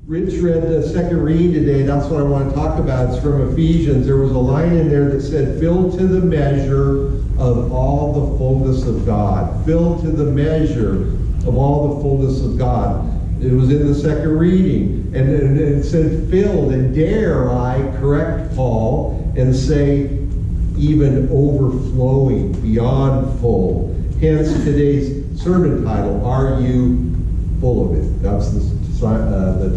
Rich read the second reading today. That's what I want to talk about. It's from Ephesians. There was a line in there that said, "Filled to the measure of all the fullness of God." Filled to the measure of all the fullness of God. It was in the second reading. And it said filled. And dare I correct Paul and say even overflowing, beyond full. Hence today's sermon title, Are You Full of It? That's the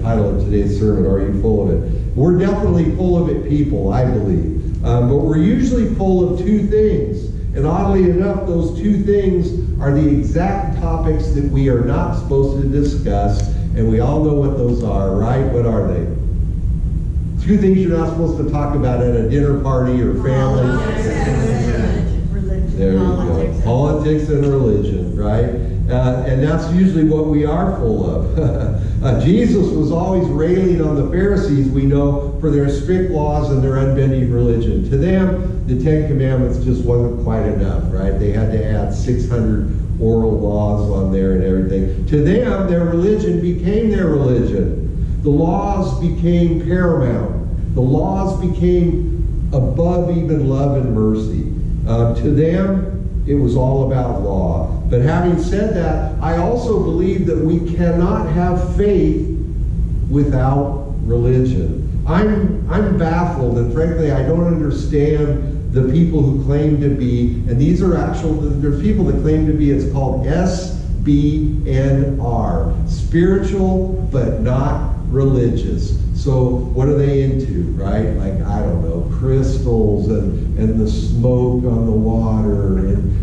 title of today's sermon, Are You Full of It? We're definitely full of it people, I believe. But we're usually full of two things. And oddly enough, those two things are the exact topics that we are not supposed to discuss. And we all know what those are, right? What are they? Two things you're not supposed to talk about at a dinner party or family. Religion. There you go. Politics and religion, right? And that's usually what we are full of. Jesus was always railing on the Pharisees, we know, for their strict laws and their unbending religion. To them, the Ten Commandments just wasn't quite enough, right? They had to add 600 oral laws on there and everything. To them, their religion became their religion. The laws became paramount. The laws became above even love and mercy. To them, it was all about law. But having said that, I also believe that we cannot have faith without religion. I'm baffled, and frankly, I don't understand the people who claim to be, and these are there's people that claim to be, it's called SBNR, spiritual but not religious. So what are they into, right? Like, I don't know, crystals and the smoke on the water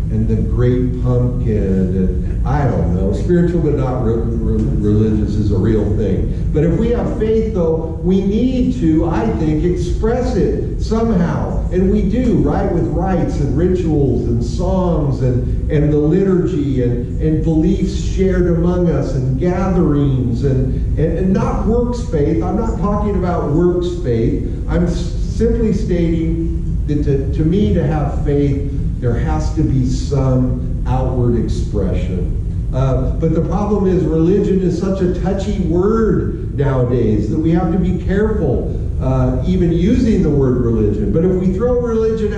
and the great pumpkin and I don't know. Spiritual but not religious is a real thing. But if we have faith, though, we need to, I think, express it somehow. And we do, right? With rites and rituals and songs and the liturgy and beliefs shared among us and gatherings and not works faith. I'm not talking about works faith. I'm simply stating that to me, to have faith, there has to be some outward expression. But the problem is religion is such a touchy word nowadays that we have to be careful even using the word religion. But if we throw religion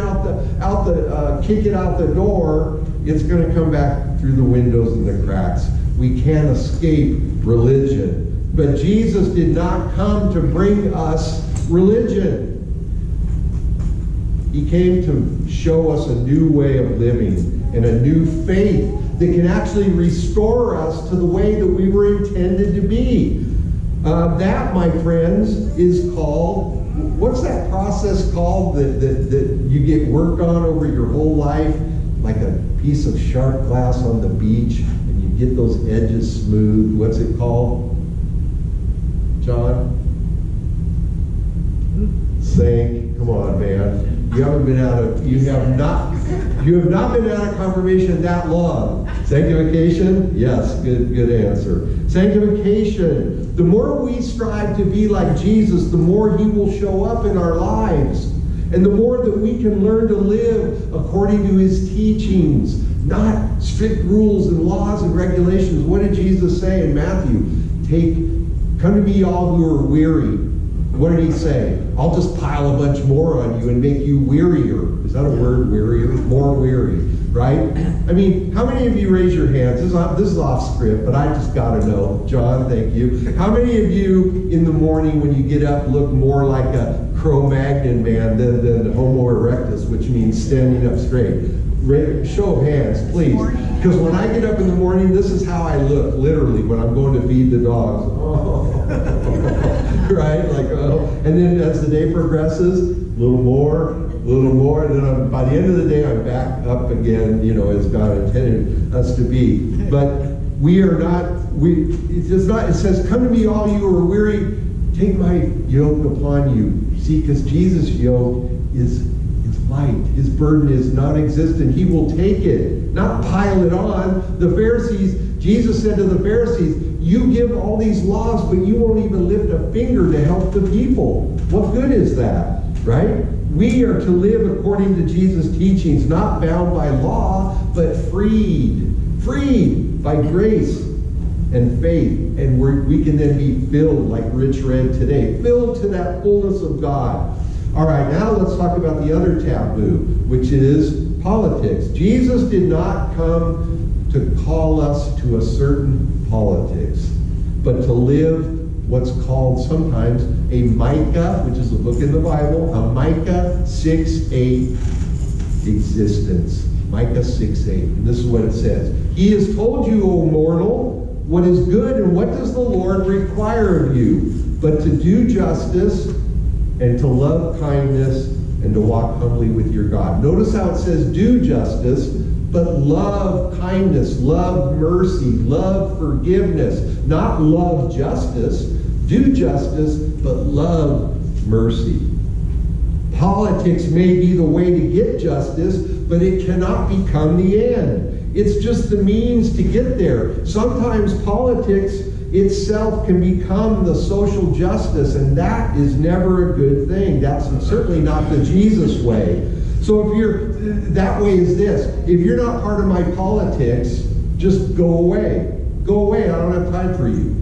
kick it out the door, it's going to come back through the windows and the cracks. We can't escape religion. But Jesus did not come to bring us religion. He came to show us a new way of living and a new faith that can actually restore us to the way that we were intended to be. That, my friends, is called, what's that process called that you get work on over your whole life? Like a piece of sharp glass on the beach and you get those edges smooth. What's it called? John? Sink. Come on, man. You have not been out of confirmation that long. Sanctification? Yes, good answer. Sanctification. The more we strive to be like Jesus, the more he will show up in our lives. And the more that we can learn to live according to his teachings, not strict rules and laws and regulations. What did Jesus say in Matthew? Come to me all who are weary. What did he say? I'll just pile a bunch more on you and make you wearier. Is that a word, wearier? More weary, right? I mean, how many of you raise your hands? This is off script, but I just got to know. John, thank you. How many of you in the morning when you get up look more like a Cro-Magnon man than Homo erectus, which means standing up straight? Show of hands, please. Because when I get up in the morning, this is how I look, literally, when I'm going to feed the dogs. Oh. Right? Like, oh. And then as the day progresses, a little more, and then by the end of the day, I'm back up again, as God intended us to be. But we are not, it says, come to me all you who are weary, take my yoke upon you. See, because Jesus' yoke is light. His burden is non-existent. He will take it, not pile it on. Jesus said to the Pharisees, you give all these laws, but you won't even lift a finger to help the people. What good is that, right? We are to live according to Jesus' teachings, not bound by law, but freed by grace and faith, and we can then be filled, like Rich read today, filled to that fullness of God. All right, now let's talk about the other taboo, which is politics. Jesus did not come to call us to a certain politics, but to live what's called sometimes a Micah, which is a book in the Bible, a Micah 6:8 existence. Micah 6:8. And this is what it says. He has told you, O mortal, what is good, and what does the Lord require of you, but to do justice and to love kindness and to walk humbly with your God. Notice how it says do justice, but love kindness, love mercy, love forgiveness. Not love justice. Do justice, but love mercy. Politics may be the way to get justice, but it cannot become the end. It's just the means to get there. Sometimes politics itself can become the social justice, and that is never a good thing. That's certainly not the Jesus way. So that way is this. If you're not part of my politics, just go away. Go away. I don't have time for you.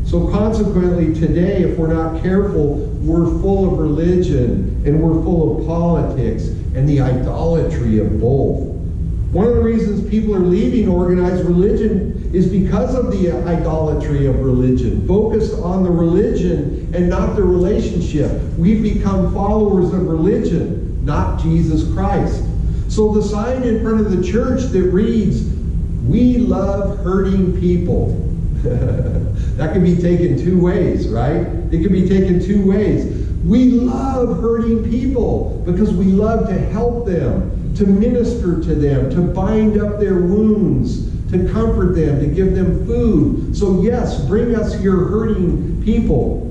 So consequently, today, if we're not careful, we're full of religion and we're full of politics and the idolatry of both. One of the reasons people are leaving organized religion is because of the idolatry of religion, focused on the religion and not the relationship. We've become followers of religion, not Jesus Christ. So the sign in front of the church that reads, "We love hurting people," that can be taken two ways, right? It can be taken two ways. We love hurting people because we love to help them, to minister to them, to bind up their wounds, to comfort them, to give them food. So yes, bring us your hurting people.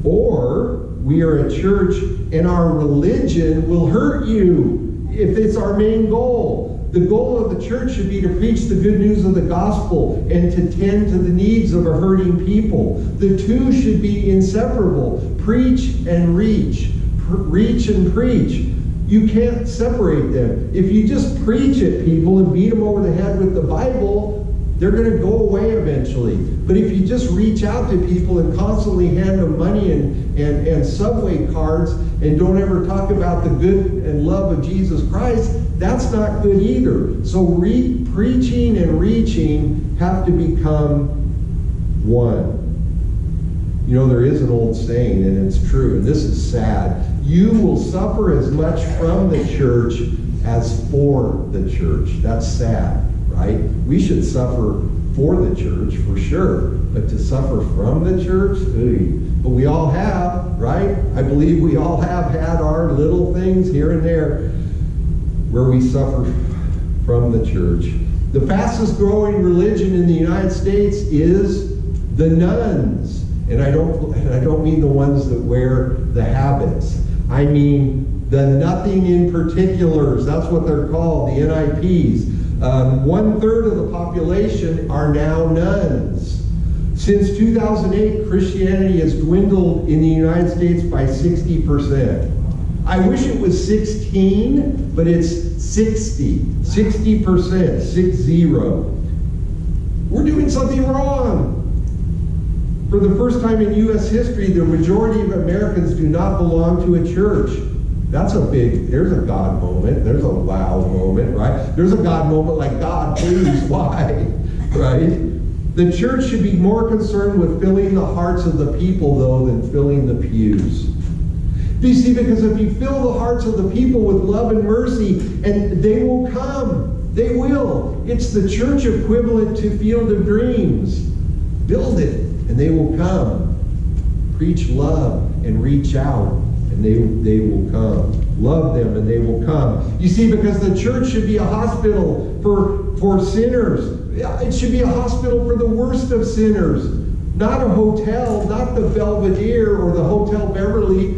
Or we are a church and our religion will hurt you if it's our main goal. The goal of the church should be to preach the good news of the gospel and to tend to the needs of a hurting people. The two should be inseparable. Preach and reach. Reach and preach. You can't separate them. If you just preach at people and beat them over the head with the Bible, they're going to go away eventually. But if you just reach out to people and constantly hand them money and subway cards and don't ever talk about the good and love of Jesus Christ, that's not good either. So preaching and reaching have to become one. You know, there is an old saying, and it's true, and this is sad. You will suffer as much from the church as for the church. That's sad, right? We should suffer for the church, for sure. But to suffer from the church, but we all have, right? I believe we all have had our little things here and there where we suffer from the church. The fastest growing religion in the United States is the nuns. And I don't mean the ones that wear the habits. I mean the nothing in particulars. That's what they're called, the NIPs. 1/3 of the population are now nuns. Since 2008, Christianity has dwindled in the United States by 60%. I wish it was 16, but it's 60. 60%, 60. We're doing something wrong. For the first time in U.S. history, the majority of Americans do not belong to a church. There's a God moment. There's a wow moment, right? There's a God moment like, God, please, why? Right? The church should be more concerned with filling the hearts of the people, though, than filling the pews. Do you see? Because if you fill the hearts of the people with love and mercy, and they will come. They will. It's the church equivalent to Field of Dreams. Build it, and they will come. Preach love and reach out, and they will come. Love them, and they will come. You see, because the church should be a hospital for sinners. It should be a hospital for the worst of sinners. Not a hotel, not the Belvedere or the Hotel Beverly,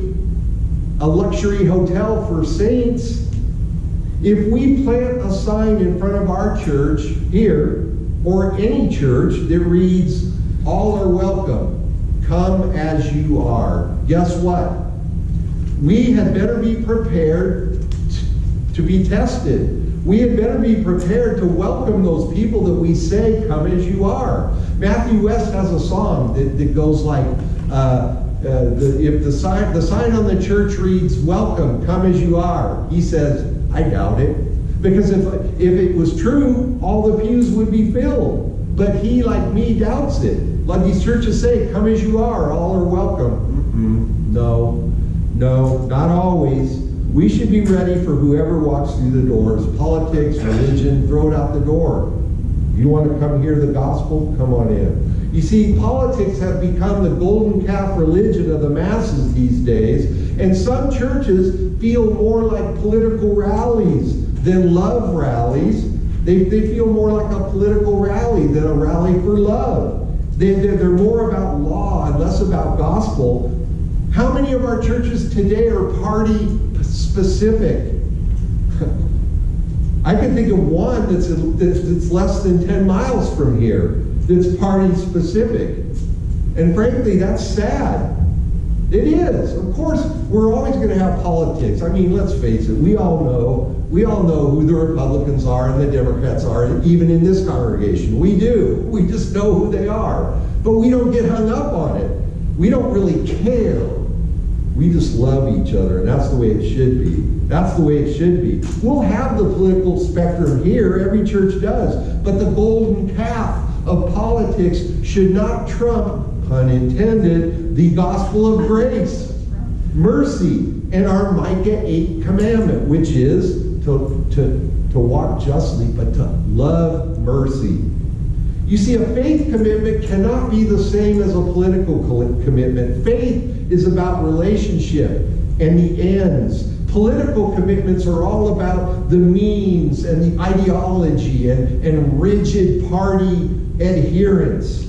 a luxury hotel for saints. If we plant a sign in front of our church here, or any church that reads, all are welcome, come as you are, guess what? We had better be prepared to be tested. we had better be prepared to welcome those people that we say, come as you are. Matthew West has a song that goes like, if the sign on the church reads, welcome, come as you are, he says, I doubt it. Because if it was true, all the pews would be filled. But he, like me, doubts it. Like these churches say, come as you are, all are welcome. No, not always. We should be ready for whoever walks through the doors. Politics, religion, throw it out the door. You want to come hear the gospel? Come on in. You see, politics have become the golden calf religion of the masses these days, and some churches feel more like political rallies than love rallies. They feel more like a political rally than a rally for love. They're more about law and less about gospel. How many of our churches today are party specific? I can think of one that's less than 10 miles from here that's party specific. And frankly, that's sad. It is. Of course, we're always going to have politics. I mean, let's face it, we all know who the Republicans are and the Democrats are, even in this congregation. We do. We just know who they are. But we don't get hung up on it. We don't really care. We just love each other, and that's the way it should be. That's the way it should be. We'll have the political spectrum here, every church does, but the golden calf of politics should not trump, pun intended, the gospel of grace, mercy, and our Micah 8 commandment, which is to walk justly, but to love mercy. You see, a faith commitment cannot be the same as a political commitment. Faith is about relationship and the ends. Political commitments are all about the means and the ideology and rigid party adherence.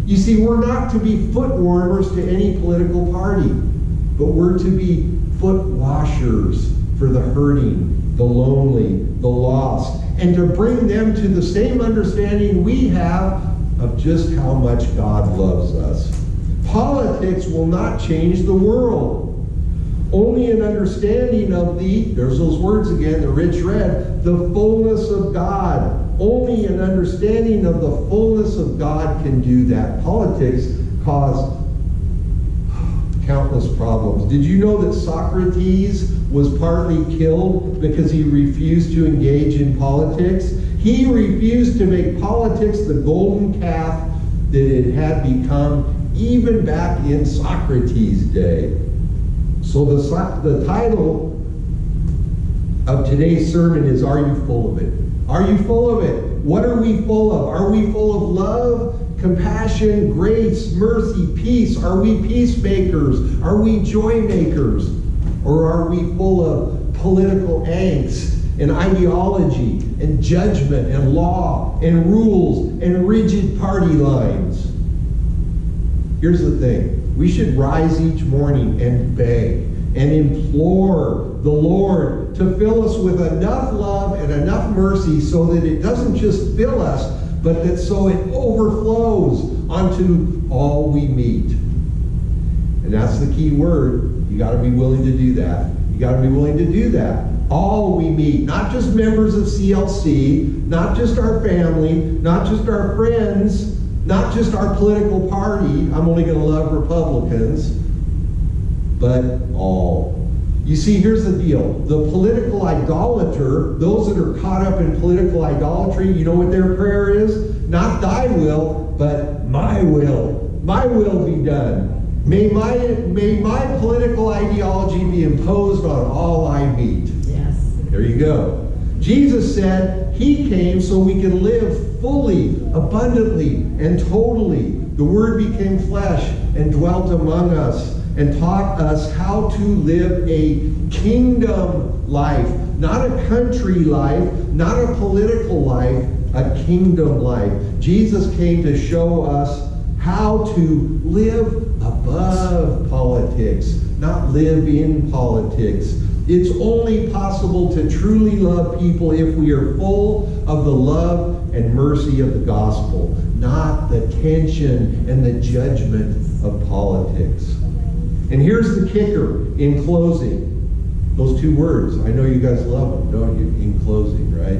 You see, we're not to be foot warmers to any political party, but we're to be foot washers for the hurting, the lonely, the lost, and to bring them to the same understanding we have of just how much God loves us. Politics will not change the world. Only an understanding of there's those words again that Rich read, the fullness of God. Only an understanding of the fullness of God can do that. Politics cause countless problems. Did you know that Socrates was partly killed because he refused to engage in politics? He refused to make politics the golden calf that it had become even back in Socrates' day. So the title of today's sermon is, Are You Full of It? Are you full of it? What are we full of? Are we full of love, compassion, grace, mercy, peace? Are we peacemakers? Are we joy makers? Or are we full of political angst and ideology and judgment and law and rules and rigid party lines? Here's the thing. We should rise each morning and beg and implore the Lord to fill us with enough love and enough mercy so that it doesn't just fill us, but that so it overflows onto all we meet. And that's the key word. You got to be willing to do that. You got to be willing to do that. All we meet, not just members of CLC, not just our family, not just our friends, not just our political party. I'm only going to love Republicans, but all. You see, here's the deal. The political idolater, those that are caught up in political idolatry, you know what their prayer is? Not thy will, but my will. My will be done. May my political ideology be imposed on all I meet. Yes. There you go. Jesus said he came so we can live fully, abundantly, and totally. The Word became flesh and dwelt among us and taught us how to live a kingdom life. Not a country life, not a political life, a kingdom life. Jesus came to show us how to live above politics, not live in politics. It's only possible to truly love people if we are full of the love and mercy of the gospel, not the tension and the judgment of politics. And here's the kicker in closing. Those two words, I know you guys love them, don't you? In closing, right?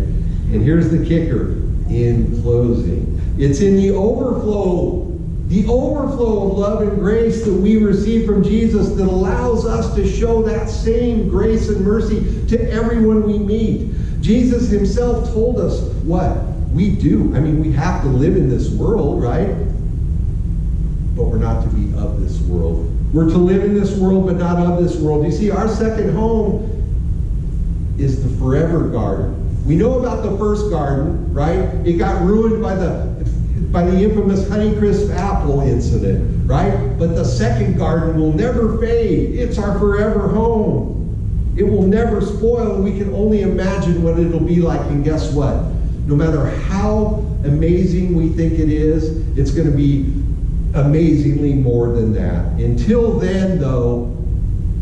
And here's the kicker, in closing. It's in the overflow of love and grace that we receive from Jesus that allows us to show that same grace and mercy to everyone we meet. Jesus himself told us what we do. I mean, we have to live in this world, right? But we're not to be of this world. We're to live in this world, but not of this world. You see, our second home is the forever garden. We know about the first garden, right? It got ruined by the infamous Honeycrisp apple incident, right? But the second garden will never fade. It's our forever home. It will never spoil, and we can only imagine what it'll be like. And guess what? No matter how amazing we think it is, it's going to be amazingly more than that. Until then, though,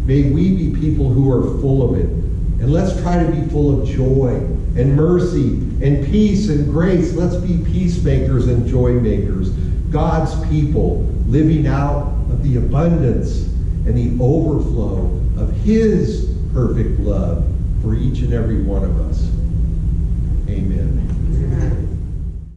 may we be people who are full of it. And let's try to be full of joy and mercy and peace and grace. Let's be peacemakers and joy makers. God's people living out of the abundance and the overflow of his perfect love for each and every one of us.